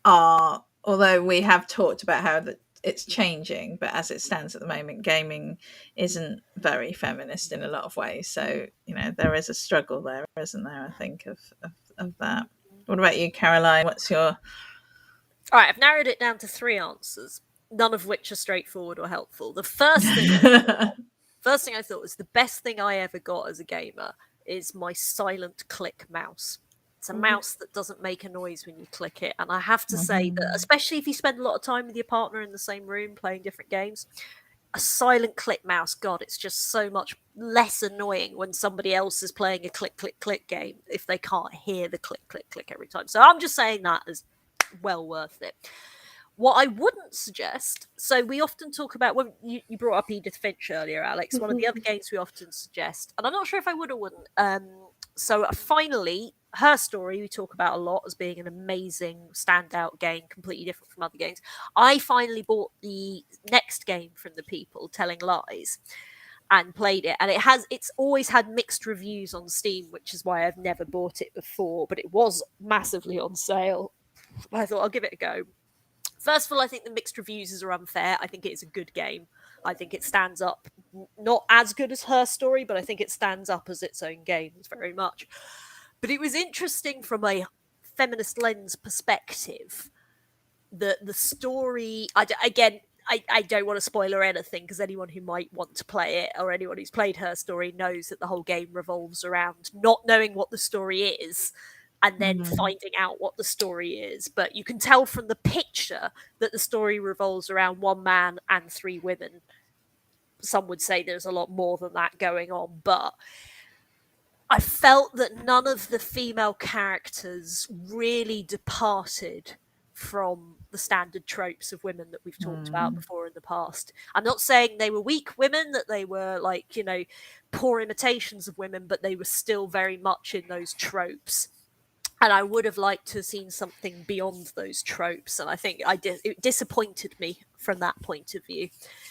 are, although we have talked about how it's changing, but as it stands at the moment, gaming isn't very feminist in a lot of ways. So, you know, there is a struggle there, isn't there? I think of that. What about you, Caroline? What's your... All right, I've narrowed it down to 3 answers, none of which are straightforward or helpful. The first thing I thought was the best thing I ever got as a gamer is my silent click mouse. It's a mouse that doesn't make a noise when you click it. And I have to say that, especially if you spend a lot of time with your partner in the same room playing different games, a silent click mouse, God, it's just so much less annoying when somebody else is playing a click, click, click game if they can't hear the click, click, click every time. So I'm just saying that as well worth it. What I wouldn't suggest, so we often talk about, well, you brought up Edith Finch earlier, Alex, one of the other games we often suggest, and I'm not sure if I would or wouldn't. So finally, Her Story we talk about a lot as being an amazing standout game, completely different from other games. I finally bought the next game from the people, Telling Lies, and played it, and it's always had mixed reviews on Steam, which is why I've never bought it before, but it was massively on sale. I thought I'll give it a go. First of all, I think the mixed reviews are unfair. I think it's a good game. I think it stands up, not as good as Her Story, but I think it stands up as its own game very much. But it was interesting from a feminist lens perspective that the story, I don't want to spoiler anything, because anyone who might want to play it or anyone who's played Her Story knows that the whole game revolves around not knowing what the story is and then finding out what the story is. But you can tell from the picture that the story revolves around one man and 3 women. Some would say there's a lot more than that going on, but I felt that none of the female characters really departed from the standard tropes of women that we've talked about before in the past. I'm not saying they were weak women, that they were like, you know, poor imitations of women, but they were still very much in those tropes. And I would have liked to have seen something beyond those tropes. And I think it disappointed me from that point of view.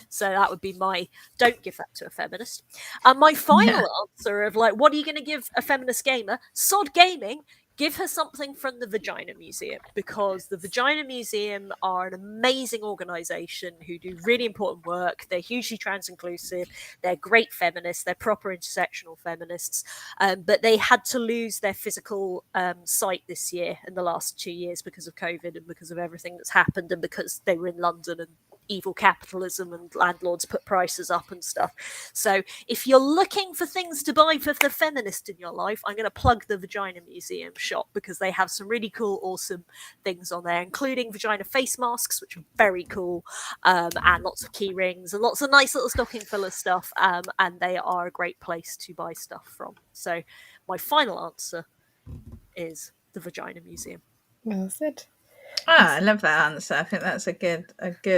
So that would be my don't give that to a feminist. And my final answer of like, what are you going to give a feminist gamer? Sod Gaming. Give her something from the Vagina Museum, because the Vagina Museum are an amazing organisation who do really important work. They're hugely trans inclusive. They're great feminists. They're proper intersectional feminists. But they had to lose their physical site this year in the last 2 years because of COVID and because of everything that's happened, and because they were in London and evil capitalism and landlords put prices up and stuff. So if you're looking for things to buy for the feminist in your life, I'm going to plug the Vagina Museum shop, because they have some really cool, awesome things on there, including vagina face masks, which are very cool, and lots of key rings and lots of nice little stocking full of stuff, and they are a great place to buy stuff from. So my final answer is the Vagina Museum. Well said. I love that answer. I think that's a good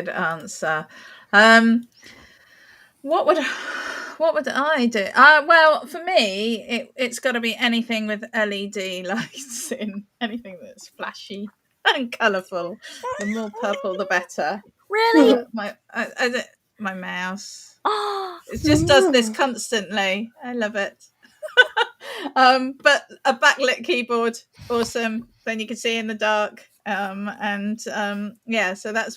answer. What would I do? Well, for me, it's got to be anything with LED lights in, anything that's flashy and colourful. The more purple, the better. Really? My mouse. It just does this constantly. I love it. But a backlit keyboard, awesome. Then you can see in the dark. So that's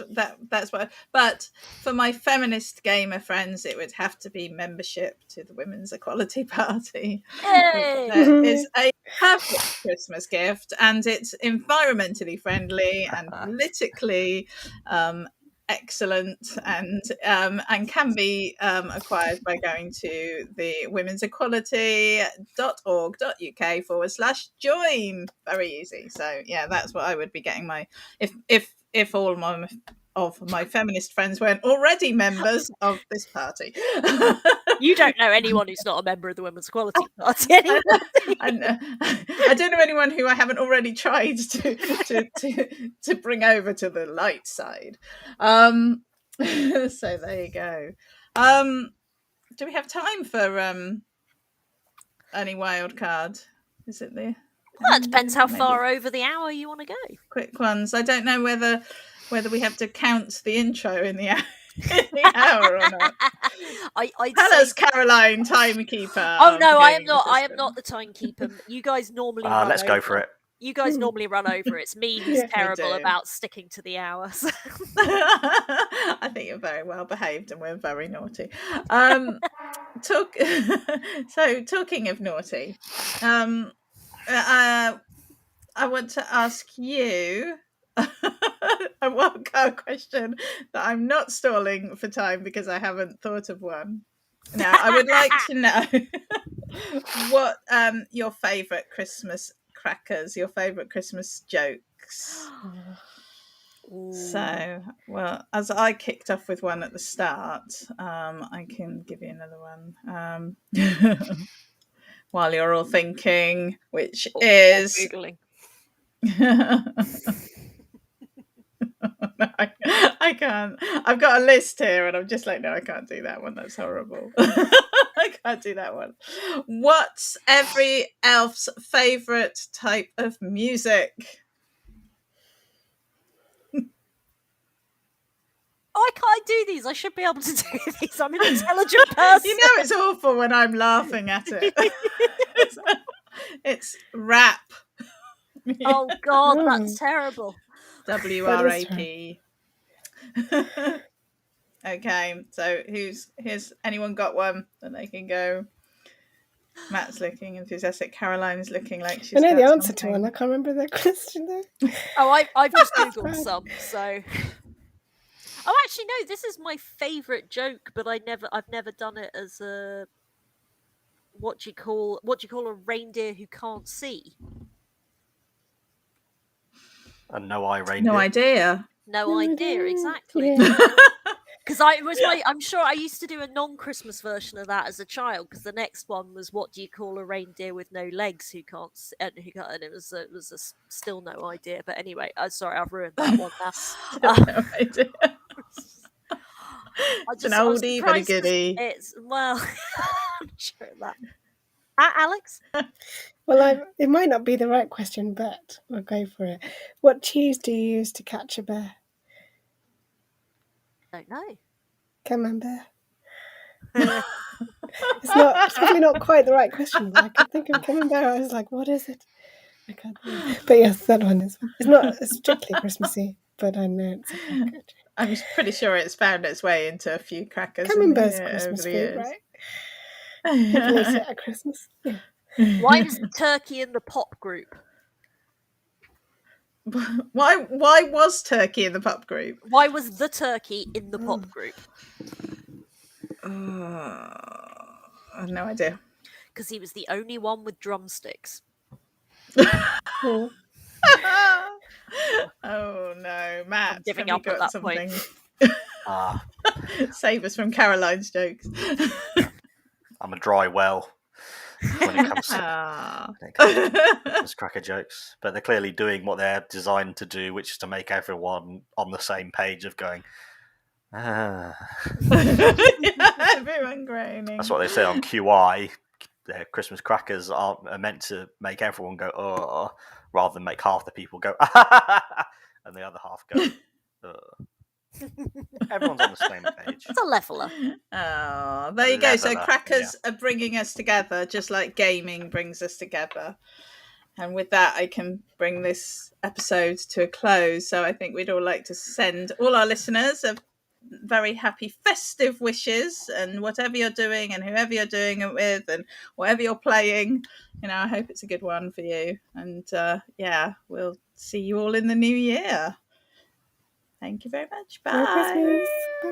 what. But for my feminist gamer friends, it would have to be membership to the Women's Equality Party. It is a perfect Christmas gift, and it's environmentally friendly and politically excellent, and can be acquired by going to the womensequality.org.uk/join. Very easy. So yeah, that's what I would be getting my if all of my feminist friends weren't already members of this party. You don't know anyone who's not a member of the Women's Equality Party anymore. I don't know anyone who I haven't already tried to bring over to the light side. So there you go. Do we have time for any wild card? Is it there? Well, it depends how far over the hour you want to go. Quick ones. I don't know whether we have to count the intro in the hour or not. Tell us, Caroline, timekeeper. Oh no, I am not. I am not the timekeeper. You guys normally. Let's go for it. You guys normally run over. It's me who's Yeah. terrible do. about sticking to the hours. I think you're very well behaved, and we're very naughty. So talking of naughty, I want to ask you a question that I'm not stalling for time because I haven't thought of one. Now, I would like to know what your favourite Christmas crackers, your favourite Christmas jokes. So, well, as I kicked off with one at the start, I can give you another one while you're all thinking, which is Googling. I can't. I've got a list here, and I'm just like, no, I can't do that one. That's horrible. I can't do that one. What's every elf's favourite type of music? Oh, I can't do these. I should be able to do these. I'm an intelligent person. You know it's awful when I'm laughing at it. It's rap. Oh God, that's terrible. WRAP. Okay, so here's anyone got one that they can go? Matt's looking enthusiastic. Caroline's looking like she's. I know got the answer something. to one. I can't remember the question though. Oh, I've just googled some. So, oh, actually, no. This is my favourite joke, but I've never done it as a what do you call a reindeer who can't see? A no-eye reindeer. No idea. No idea, exactly. Yeah. Because I'm sure I used to do a non-Christmas version of that as a child. Because the next one was, what do you call a reindeer with no legs who can't? And it was still no idea. But anyway, sorry, I've ruined that one now. No idea. It's an I was oldie but a surprised 'cause goodie. It's I'm sure of that. Alex? Well, it might not be the right question, but we'll go for it. What cheese do you use to catch a bear? Don't know. Camembert. It's probably not quite the right question, but I could think of Camembert. I was like, what is it? I can't think. But yes, that one is. It's not strictly Christmassy, but I know it's a cracker. I'm pretty sure it's found its way into a few crackers. Camembert's over Christmas the food, years. right? People eat it at Christmas. Yeah. Why is turkey in the pop group? Why was Turkey in the pop group? Why was the turkey in the pop group? I have no idea. Because he was the only one with drumsticks. Oh. Oh no, Matt! I'm giving have up you at got that point. something? Save us from Caroline's jokes. I'm a dry well when it comes to Christmas cracker jokes, but they're clearly doing what they're designed to do, which is to make everyone on the same page of going. Everyone groaning. That's what they say on QI. Their Christmas crackers are meant to make everyone go "oh," rather than make half the people go and the other half go. Everyone's on the same page. It's a leveler. Oh, there you go. So Leveler, crackers are bringing us together, just like gaming brings us together. And with that, I can bring this episode to a close. So I think we'd all like to send all our listeners a very happy festive wishes, and whatever you're doing and whoever you're doing it with and whatever you're playing, I hope it's a good one for you. And we'll see you all in the new year. Thank you very much. Bye. Merry Christmas. Bye.